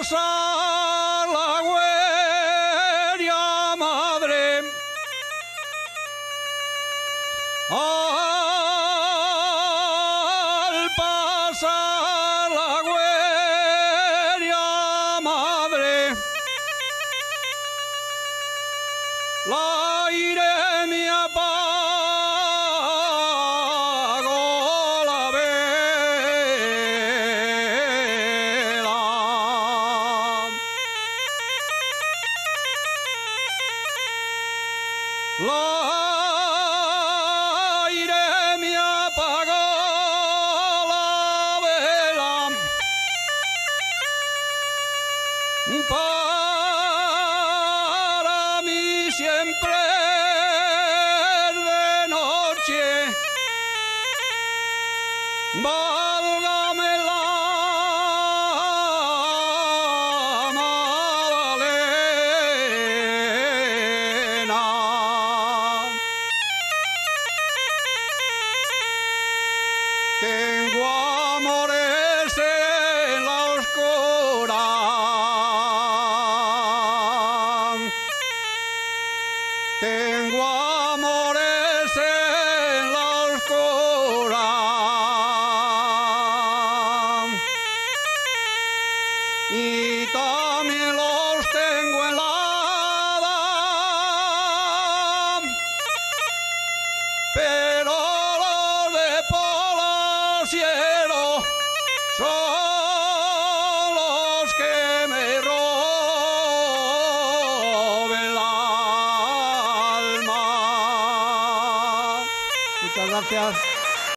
pasar la huella madre, al pasar la huella madre, la aire me apagó la vela. La aire me apagó la vela. Para mí siempre de noche, válgame la Magdalena. Tengo amores en la oscura, tengo amores en la oscura, y también los tengo en la hada, pero los de Polasiero son los que me roben la alma. Muchas gracias.